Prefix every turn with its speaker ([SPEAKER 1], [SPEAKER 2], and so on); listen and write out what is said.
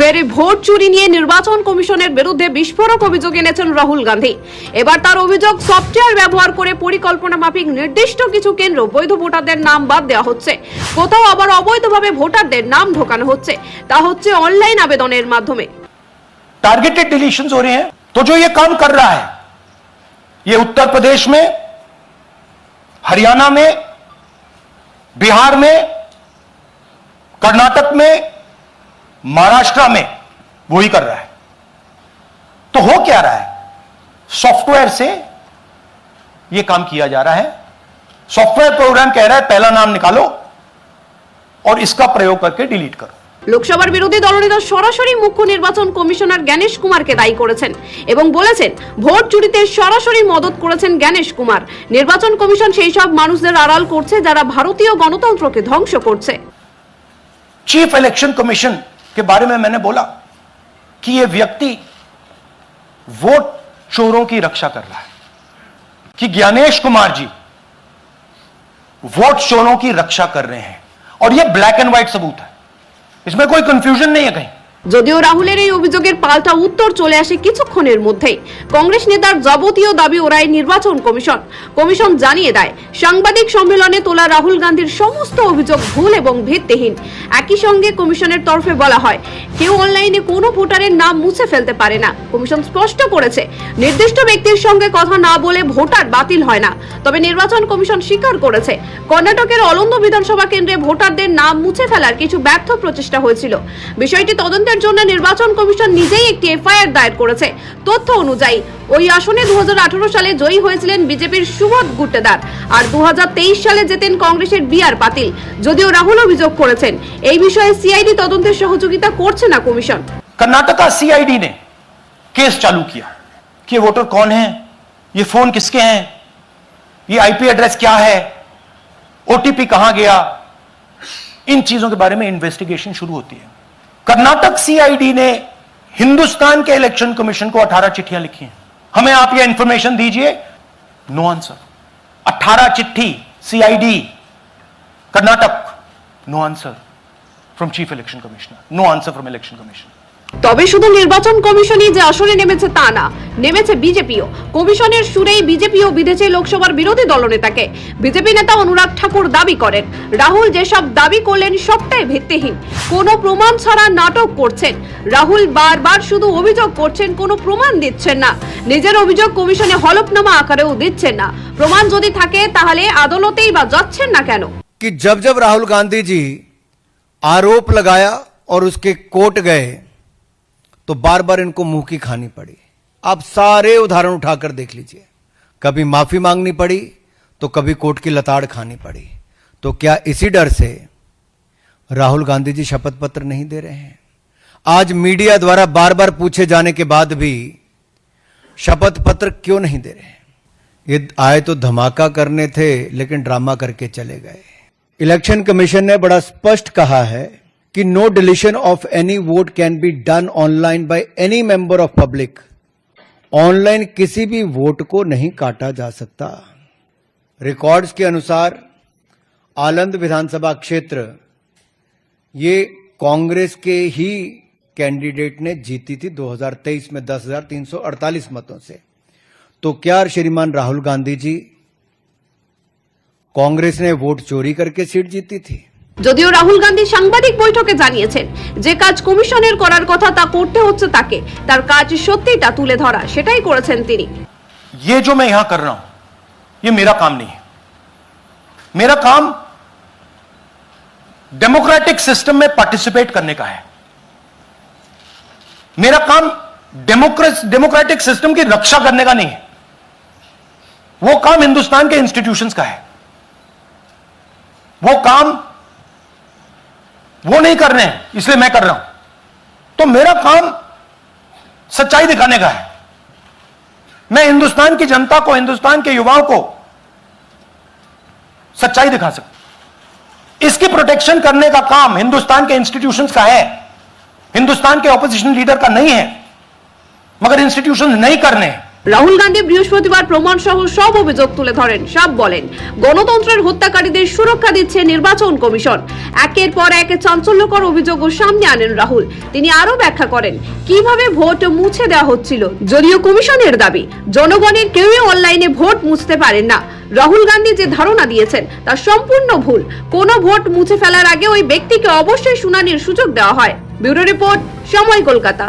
[SPEAKER 1] ফের ভোট চুরি নিয়ে নির্বাচন কমিশনের বিরুদ্ধে বিস্ফোরক অভিযোগ এনেছেন রাহুল গান্ধী। এবার তার অভিযোগ, সফটওয়্যার ব্যবহার করে পরিকল্পনা মাফিক নির্দিষ্ট কিছু কেন্দ্র বৈধ ভোটারদের নাম বাদ দেওয়া হচ্ছে, কোথাও আবার অবৈধভাবে ভোটারদের নাম ঢোকানো হচ্ছে, তা হচ্ছে অনলাइन आवेदনের মাধ্যমে।
[SPEAKER 2] टारगेटेड डिलीशंस हो रहे हैं। तो जो ये काम कर रहा है, ये उत्तर प्रदेश में, हरियाणा में, बिहार में, कर्नाटक में, महाराष्ट्र में वही कर रहा है। तो हो क्या रहा है? सॉफ्टवेयर से यह काम किया जा रहा है। सॉफ्टवेयर प्रोग्राम कह रहा है पहला नाम निकालो और इसका प्रयोग करके डिलीट करो।
[SPEAKER 1] লোকসভার বিরোধী দলনেতা সরাসরি মুখ্য নির্বাচন কমিশনার জ্ঞানেশ কুমারকে দায়ী করেছেন এবং বলেছেন ভোট চুরিতে সরাসরি মদত করেছেন জ্ঞানেশ কুমার। নির্বাচন কমিশন সেই সব মানুষদের আড়াল করছে যারা ভারতীয় গণতন্ত্রকে ধ্বংস করছে।
[SPEAKER 2] चीफ इलेक्शन कमीशन के बारे में मैंने बोला कि यह व्यक्ति वोट चोरों की रक्षा कर रहा है, कि ज्ञानेश कुमार जी वोट चोरों की रक्षा कर रहे हैं और यह ब्लैक एंड व्हाइट सबूत है, इसमें कोई कंफ्यूजन नहीं है कहीं।
[SPEAKER 1] যদিও রাহুলের এই অভিযোগের পাল্টা উত্তর চলে আসে কিছুক্ষণের মধ্যেই। কংগ্রেস নেতার যাবতীয় দাবি ওড়ায় নির্বাচন কমিশন। কমিশন জানিয়ে দেয় সাংবাদিক সম্মেলনে তোলা রাহুল গান্ধীর সমস্ত অভিযোগ ভুল এবং ভিত্তিহীন। একই সঙ্গে কমিশনের তরফে বলা হয় কেউ অনলাইনে কোনো ভোটারের নাম মুছে ফেলতে পারে না। কমিশন স্পষ্ট করেছে নির্দিষ্ট ব্যক্তির সঙ্গে কথা না বলে ভোটার বাতিল হয় না। তবে নির্বাচন কমিশন স্বীকার করেছে কর্ণাটকের অলন্দ বিধানসভা কেন্দ্রে ভোটারদের নাম মুছে ফেলার কিছু ব্যর্থ প্রচেষ্টা হয়েছিল। বিষয়টি তদন্তের জন্য নির্বাচন কমিশন নিজেই একটি এফআইআর দায়ের করেছে। তথ্য অনুযায়ী ওই আসনে 2018 সালে জয়ী হয়েছিলেন বিজেপির সুবোধ গুট্টেদার আর 2023 সালে জেতেন কংগ্রেসের বিআর পাতিল। যদিও রাহুল অভিযোগ করেছেন এই বিষয়ে সিআইডি তদন্তের সহযোগিতা করছে না কমিশন।
[SPEAKER 2] कर्नाटका सीआईडी ने केस चालू किया कि वोटर कौन है, ये फोन किसके हैं, ये आईपी एड्रेस क्या है, ओटीपी कहां गया, इन चीजों के बारे में इन्वेस्टिगेशन शुरू होती है। कर्नाटक सीआईडी ने हिंदुस्तान के इलेक्शन कमीशन को 18 चिट्ठियां लिखी हैं, हमें आप ये इंफॉर्मेशन दीजिए, नो आंसर। 18 चिट्ठी CID Karnataka, no answer from chief election commissioner, no answer from election commission.
[SPEAKER 1] তবে শুধু নির্বাচন কমিশনই যে আসরে নেমেছে তা না, নেমেছে বিজেপিও। কমিশনের সুরেই বিজেপিও বিধেছে লোকসভার বিরোধী দলনেতাকে। বিজেপি নেতা অনুরাগ ঠাকুর দাবি করেন রাহুল যেসব দাবি করলেন সবটাই ভিত্তিহীন, কোনো প্রমাণ ছাড়া নাটক করছেন। রাহুল বারবার শুধু অভিযোগ করছেন, কোনো প্রমাণ দিচ্ছেন না। নিজের অভিযোগ কমিশনে হলফনামা আকারেও দিচ্ছেন না। প্রমাণ যদি থাকে তাহলে আদালতেই বা যাচ্ছেন না কেন?
[SPEAKER 3] कि जब जब राहुल गांधी जी आरोप लगाया और उसके कोर्ट गए तो बार बार इनको मुंह की खानी पड़ी। आप सारे उदाहरण उठाकर देख लीजिए, कभी माफी मांगनी पड़ी तो कभी कोर्ट की लताड़ खानी पड़ी। तो क्या इसी डर से राहुल गांधी जी शपथ पत्र नहीं दे रहे हैं? आज मीडिया द्वारा बार बार पूछे जाने के बाद भी शपथ पत्र क्यों नहीं दे रहे हैं? ये आए तो धमाका करने थे लेकिन ड्रामा करके चले गए। इलेक्शन कमीशन ने बड़ा स्पष्ट कहा है कि no deletion of any vote can be done online by any member of public. Online किसी भी वोट को नहीं काटा जा सकता। रिकॉर्ड्स के अनुसार आलंद विधानसभा क्षेत्र ये कांग्रेस के ही कैंडिडेट ने जीती थी 2023 में 10,348 मतों से। तो क्या श्रीमान राहुल गांधी जी कांग्रेस ने वोट चोरी करके सीट जीती थी?
[SPEAKER 1] যদিও রাহুল গান্ধী সাংবাদিক বৈঠকে জানিয়েছেন যে কাজ কমিশনের করার কথা তা করতে হচ্ছে তাকে, তার কাজ সত্যিই তা তুলে ধরা, সেটাই করেছেন তিনি।
[SPEAKER 2] ये जो मैं यहां कर रहा हूं ये मेरा काम नहीं है। मेरा काम डेमोक्रेटिक सिस्टम में पार्टिसिपेट करने का है। मेरा काम डेमोक्रेटिक सिस्टम की रक्षा करने का नहीं है। वो काम हिंदुस्तान के इंस्टीट्यूशंस का है। वो काम वो नहीं कर रहे हैं, इसलिए मैं कर रहा हूं। तो मेरा काम सच्चाई दिखाने का है। मैं हिंदुस्तान की जनता को, हिंदुस्तान के युवाओं को सच्चाई दिखा सकता। इसकी प्रोटेक्शन करने का काम हिंदुस्तान के इंस्टीट्यूशंस का है, हिंदुस्तान के ऑपोजिशन लीडर का नहीं है। मगर इंस्टीट्यूशंस नहीं करने
[SPEAKER 1] রাহুল গান্ধী বৃহস্পতিবার প্রমাণ সহ সব অভিযোগ তুলে ধরেন। সব বলেন, গণতন্ত্রের হত্যাকারীদের সুরক্ষা দিচ্ছে নির্বাচন কমিশন। একের পর এক চাঞ্চল্যকর অভিযোগও সামনে আনেন রাহুল। তিনি আরো ব্যাখ্যা করেন কিভাবে ভোট মুছে দেওয়া হচ্ছিল। যদিও কমিশনের দাবি জনগণের কেউই অনলাইনে ভোট মুছতে পারেন না। রাহুল গান্ধী যে ধারণা দিয়েছেন তা সম্পূর্ণ ভুল। কোনো ভোট মুছে ফেলার আগে ওই ব্যক্তিকে অবশ্যই শুনানির সুযোগ দেওয়া হয়। ব্যুরো রিপোর্ট, সময়, কলকাতা।